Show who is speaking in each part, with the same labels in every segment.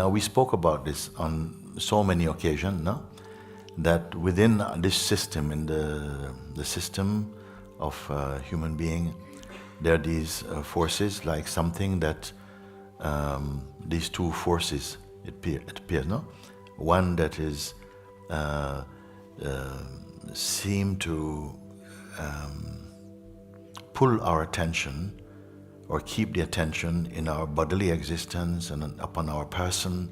Speaker 1: Now we spoke about this on so many occasions, no? That within this system, in the system of human being, there are these forces, like something that these two forces, it appears, no? One that is seem to pull our attention or keep the attention in our bodily existence and upon our person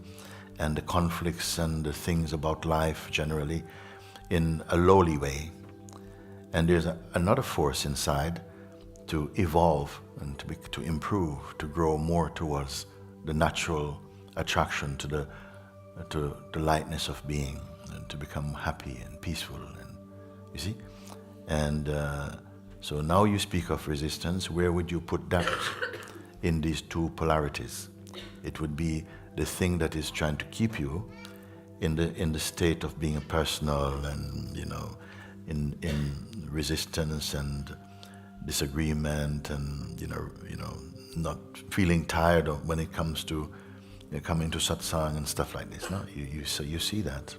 Speaker 1: and the conflicts and the things about life generally in a lowly way. And there's another force inside to evolve and to improve, to grow more towards the natural attraction to the lightness of being, and to become happy and peaceful, and you see. And so now you speak of resistance. Where would you put that in these two polarities? It would be the thing that is trying to keep you in the state of being a personal and in resistance and disagreement, and not feeling tired of when it comes to coming to satsang and stuff like this. No, you see that.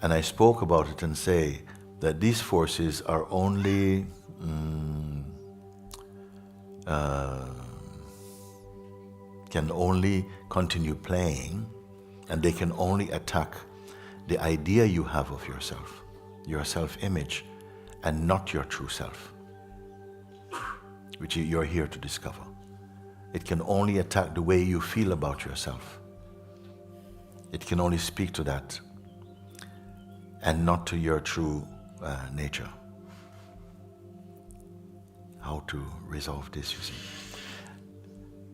Speaker 1: And I spoke about it and say that these forces are only can only continue playing, and they can only attack the idea you have of yourself, your self-image, and not your true self, which you're here to discover. It can only attack the way you feel about yourself. It can only speak to that, and not to your true nature. How to resolve this, you see.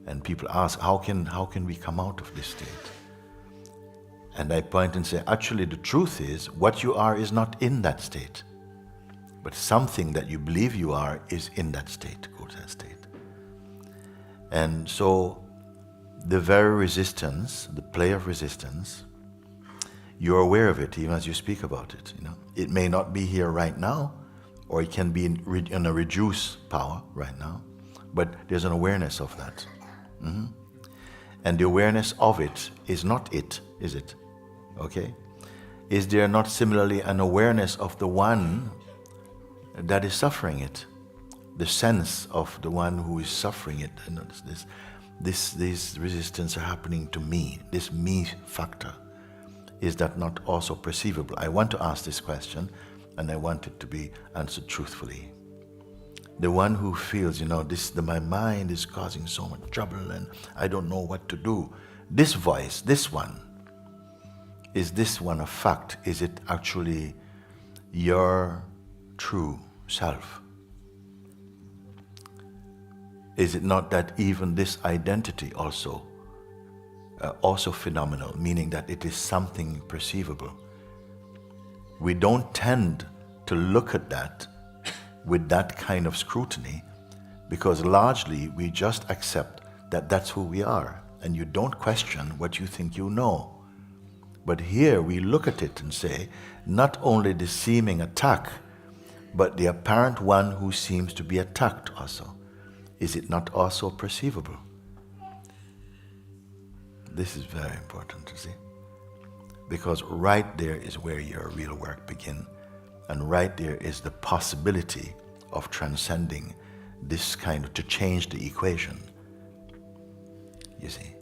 Speaker 1: And people ask, how can we come out of this state? And I point and say, actually the truth is, what you are is not in that state. But something that you believe you are is in that state, go to that state. And so the very resistance, the play of resistance, you're aware of it even as you speak about it. It may not be here right now, or it can be in a reduced power right now, but there's an awareness of that. Mm-hmm. And the awareness of it is not it, is it? Okay? Is there not similarly an awareness of the one that is suffering it? The sense of the one who is suffering it. This resistance are happening to me, this me factor. Is that not also perceivable? I want to ask this question, and I want it to be answered truthfully. The one who feels, my mind is causing so much trouble and I don't know what to do. This voice, this one, is this one a fact? Is it actually your true self? Is it not that even this identity also phenomenal, meaning that it is something perceivable? We don't tend to look at that with that kind of scrutiny, because largely we just accept that that's who we are, and you don't question what you think you know. But here we look at it and say, not only the seeming attack, but the apparent one who seems to be attacked also. Is it not also perceivable? This is very important to see, because right there is where your real work begins, and right there is the possibility of transcending this kind of, to change the equation. You see,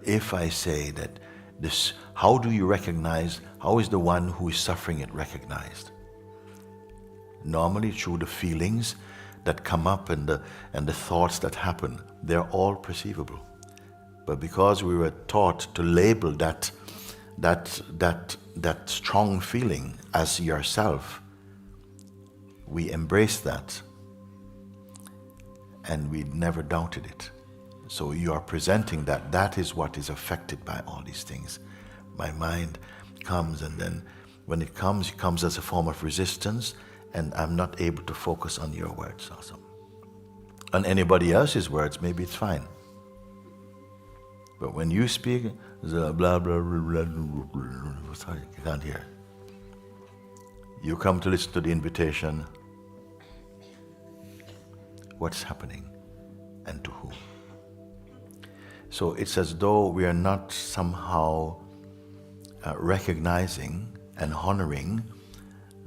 Speaker 1: if I say that this, how do you recognize, how is the one who is suffering it recognized? Normally through the feelings that come up and the thoughts that happen, they're all perceivable. But because we were taught to label that strong feeling as yourself, we embrace that and we never doubted it. So you are presenting that is what is affected by all these things. My mind comes, and then when it comes as a form of resistance, and I'm not able to focus on your words also. On anybody else's words, maybe it's fine. But when you speak, the blah, blah, blah, blah, blah, sorry, you can't hear. You come to listen to the invitation. What's happening and to whom? So it's as though we are not somehow recognizing and honoring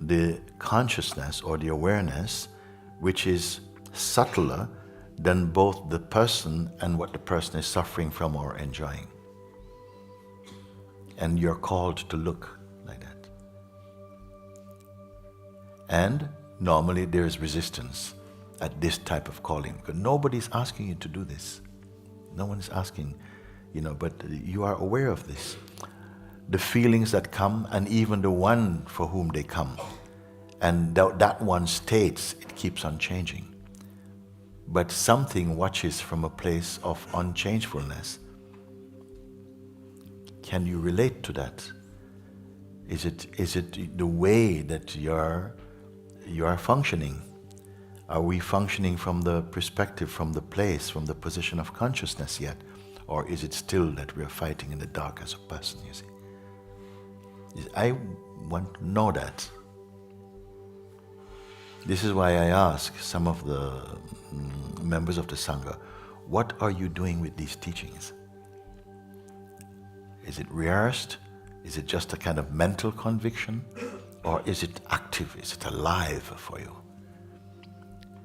Speaker 1: the consciousness or the awareness which is subtler than both the person and what the person is suffering from or enjoying. And you're called to look like that. And normally there is resistance at this type of calling, because nobody's asking you to do this. No one is asking, but you are aware of this. The feelings that come, and even the one for whom they come, and that one states, it keeps on changing. But something watches from a place of unchangefulness. Can you relate to that? Is it the way that you are functioning? Are we functioning from the perspective, from the place, from the position of consciousness yet? Or is it still that we are fighting in the dark as a person, you see? I want to know that. This is why I ask some of the members of the Sangha, what are you doing with these teachings? Is it rehearsed? Is it just a kind of mental conviction? Or is it active? Is it alive for you?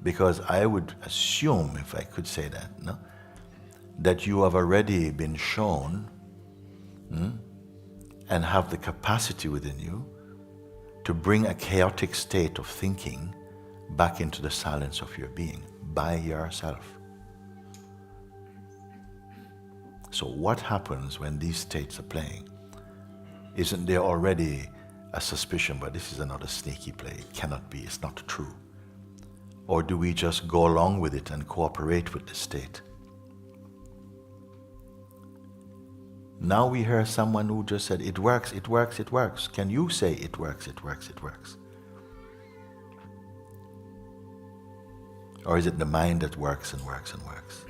Speaker 1: Because I would assume, if I could say that, no, that you have already been shown and have the capacity within you to bring a chaotic state of thinking back into the silence of your being by yourself. So what happens when these states are playing? Isn't there already a suspicion, but this is another sneaky play, it cannot be, it's not true? Or do we just go along with it and cooperate with the state? Now we hear someone who just said, it works, it works, it works. Can you say it works, it works, it works? Or is it the mind that works and works and works?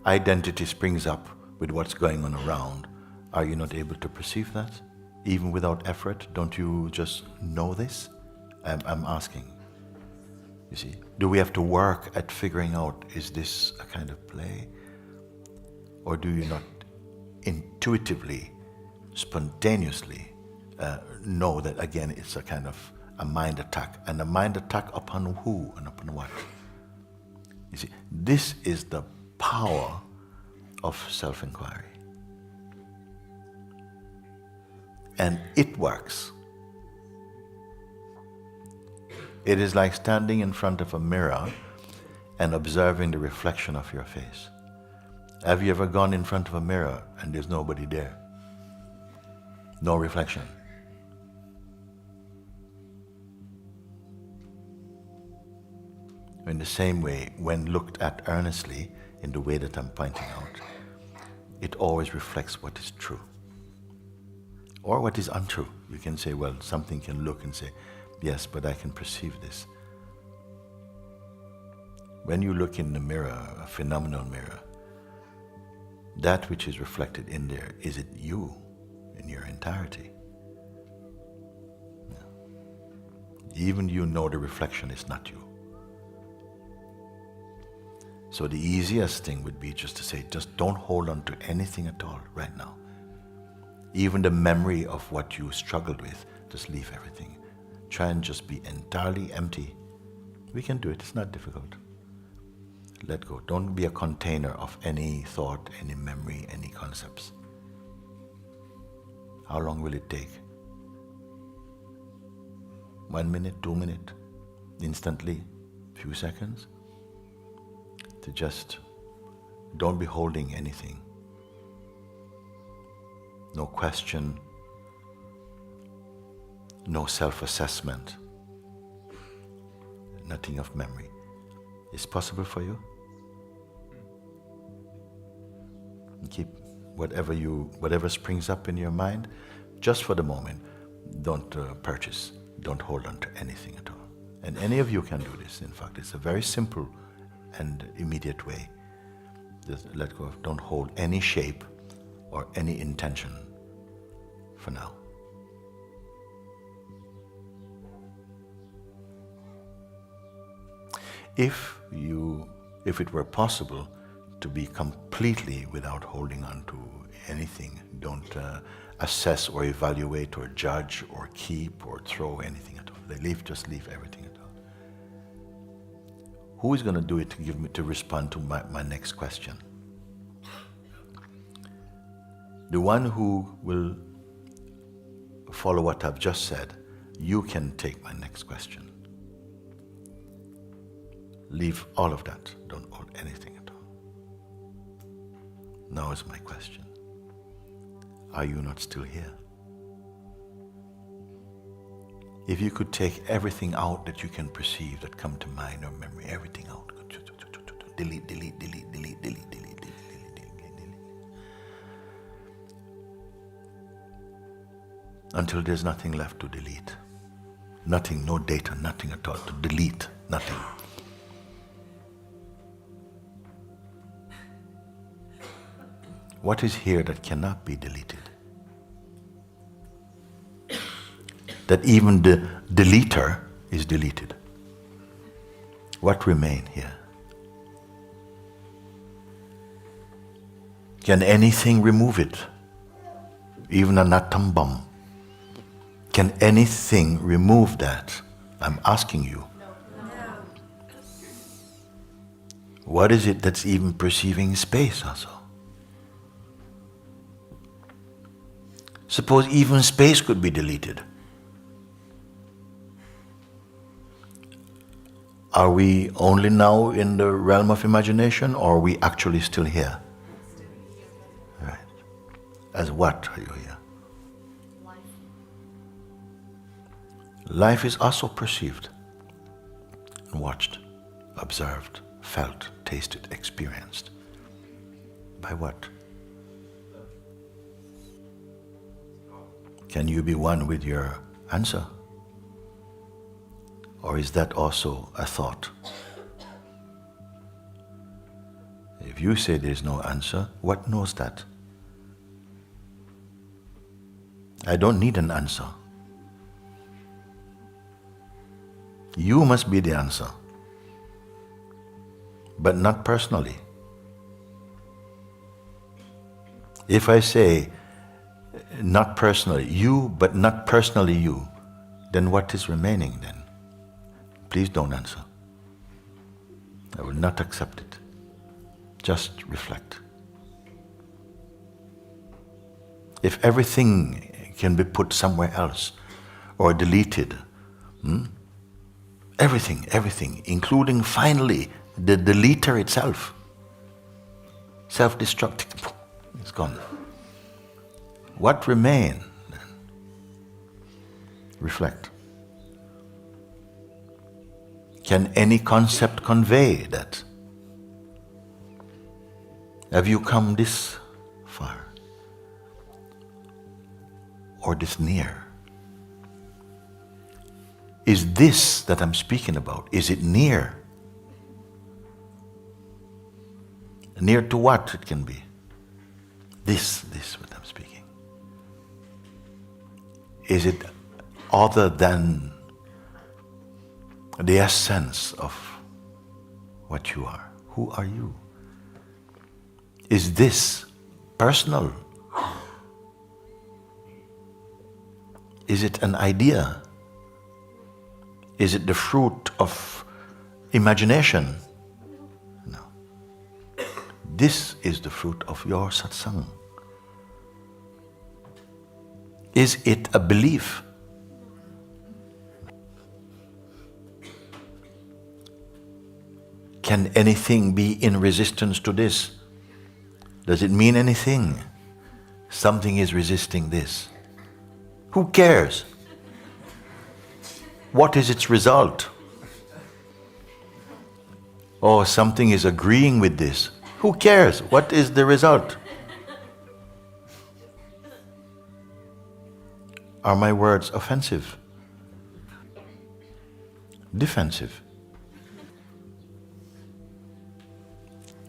Speaker 1: Identity springs up with what's going on around. Are you not able to perceive that? Even without effort, don't you just know this? I'm asking. You see, do we have to work at figuring out, is this a kind of play? Or do you not intuitively, spontaneously know that again it's a kind of a mind attack? And a mind attack upon who and upon what? You see, this is the power of self-inquiry. And it works. It is like standing in front of a mirror and observing the reflection of your face. Have you ever gone in front of a mirror and there's nobody there? No reflection. In the same way, when looked at earnestly, in the way that I'm pointing out, it always reflects what is true. Or what is untrue. You can say, well, something can look and say, yes, but I can perceive this. When you look in the mirror, a phenomenal mirror, that which is reflected in there, is it you in your entirety? No. Even you know the reflection is not you. So the easiest thing would be just to say, just don't hold on to anything at all right now. Even the memory of what you struggled with, just leave everything. Try and just be entirely empty. We can do it, it's not difficult. Let go. Don't be a container of any thought, any memory, any concepts. How long will it take? 1 minute, 2 minutes, instantly, few seconds? To just don't be holding anything. No question, no self-assessment, nothing of memory. Is possible for you? Keep whatever springs up in your mind, just for the moment, don't purchase, don't hold on to anything at all. And any of you can do this, in fact. It's a very simple and immediate way. Just let go of, don't hold any shape or any intention for now. If it were possible to be completely without holding on to anything. Don't assess or evaluate or judge or keep or throw anything at all. Just leave everything at all. Who is going to do it to respond to my next question? The one who will follow what I've just said, you can take my next question. Leave all of that. Don't hold anything at all. Now is my question. Are you not still here? If you could take everything out that you can perceive that come to mind or memory, everything out. Delete, delete, delete, delete, delete, delete, delete, delete, delete. Until there's nothing left to delete. Nothing, no data, nothing at all. To delete, nothing. What is here that cannot be deleted? That even the deleter is deleted. What remain here? Can anything remove it? Even an atom bomb. Can anything remove that? I'm asking you. No. What is it that's even perceiving space also? Suppose even space could be deleted. Are we only now in the realm of imagination, or are we actually still here? Right. As what are you here?
Speaker 2: Life.
Speaker 1: Life is also perceived, watched, observed, felt, tasted, experienced. By what? Can you be one with your answer? Or is that also a thought? If you say there's no answer, what knows that? I don't need an answer. You must be the answer, but not personally. If I say, not personally, you, but not personally you, then what is remaining then? Please don't answer. I will not accept it. Just reflect. If everything can be put somewhere else or deleted, everything, including finally the deleter itself, self-destructive, it's gone. What remains then? Reflect. Can any concept convey that? Have you come this far? Or this near? Is this that I'm speaking about, is it near? Near to what it can be? This what I'm speaking. Is it other than the essence of what you are? Who are you? Is this personal? Is it an idea? Is it the fruit of imagination? No. This is the fruit of your satsang. Is it a belief? Can anything be in resistance to this? Does it mean anything? Something is resisting this. Who cares? What is its result? Oh, something is agreeing with this. Who cares? What is the result? Are my words offensive? Defensive?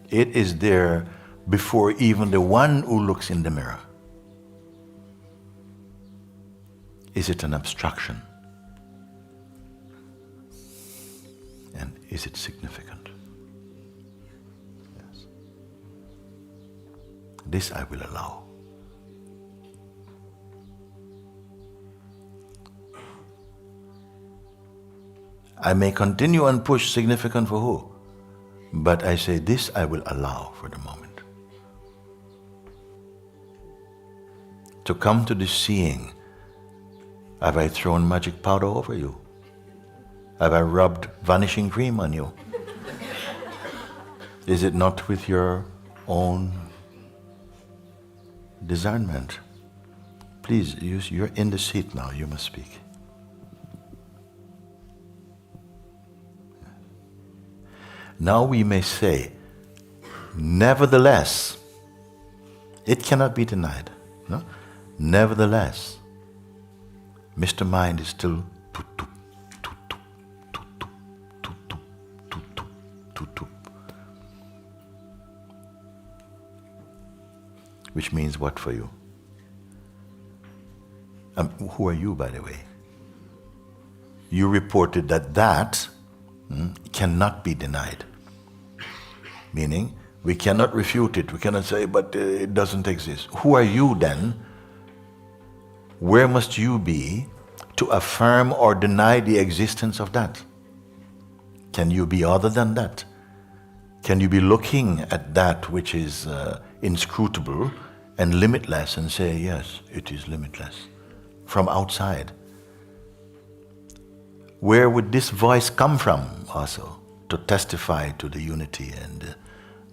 Speaker 1: It is there before even the one who looks in the mirror. Is it an abstraction? And is it significant? Yes. This I will allow. I may continue and push significant for who? But I say, this I will allow for the moment. To come to this seeing, have I thrown magic powder over you? Have I rubbed vanishing cream on you? Is it not with your own discernment? Please, you're in the seat now, you must speak. Now we may say, nevertheless, it cannot be denied. No? Nevertheless, Mr. Mind is still which means what for you? Who are you, by the way? You reported that cannot be denied. Meaning, we cannot refute it. We cannot say, but it doesn't exist. Who are you then? Where must you be to affirm or deny the existence of that? Can you be other than that? Can you be looking at that which is inscrutable and limitless and say, yes, it is limitless, from outside? Where would this voice come from also to testify to the unity and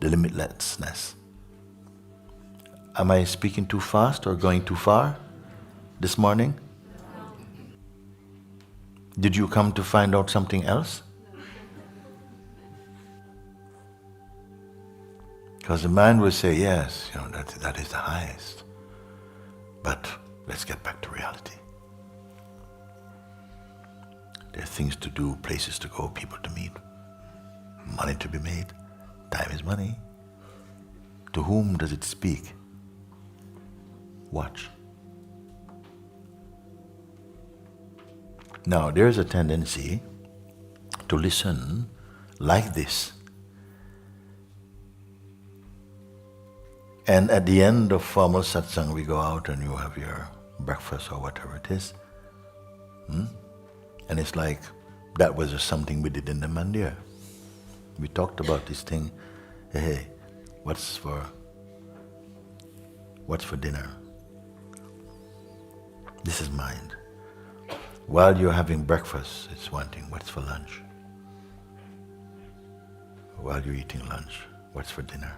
Speaker 1: the limitlessness? Am I speaking too fast or going too far this morning? Did you come to find out something else? Because the mind will say, yes, that is the highest. But let's get back to reality. There are things to do, places to go, people to meet, money to be made. Time is money. To whom does it speak? Watch. Now, there is a tendency to listen like this. And at the end of formal satsang, we go out and you have your breakfast or whatever it is. And it's like, that was just something we did in the mandir. We talked about this thing. Hey, what's for dinner? This is mind. While you're having breakfast, it's one thing. What's for lunch? While you're eating lunch, what's for dinner?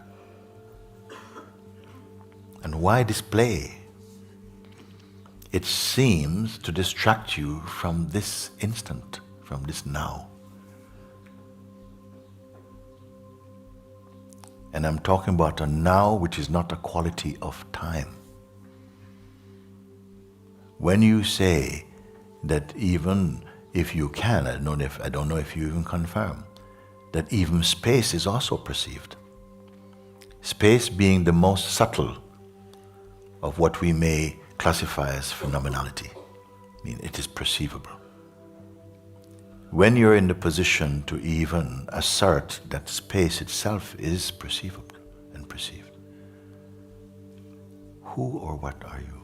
Speaker 1: And why display? It seems to distract you from this instant, from this now. And I'm talking about a now which is not a quality of time. When you say that even if you can, I don't know if you even confirm, that even space is also perceived. Space being the most subtle of what we may classify as phenomenality. I mean, it is perceivable. When you're in the position to even assert that space itself is perceivable and perceived, who or what are you?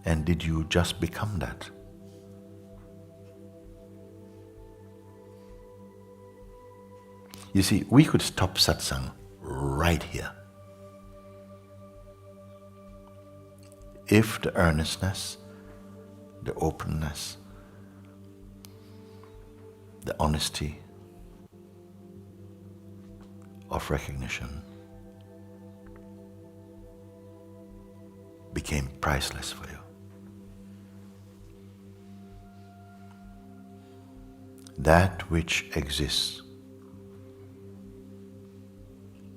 Speaker 1: And did you just become that? You see, we could stop satsang right here if the earnestness, the openness, the honesty of recognition became priceless for you. That which exists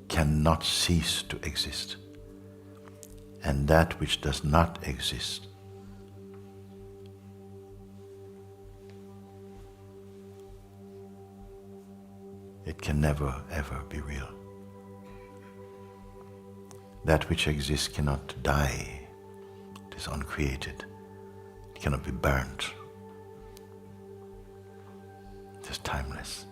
Speaker 1: cannot cease to exist, and that which does not exist it can never ever be real. That which exists cannot die. It is uncreated. It cannot be burnt. It is timeless.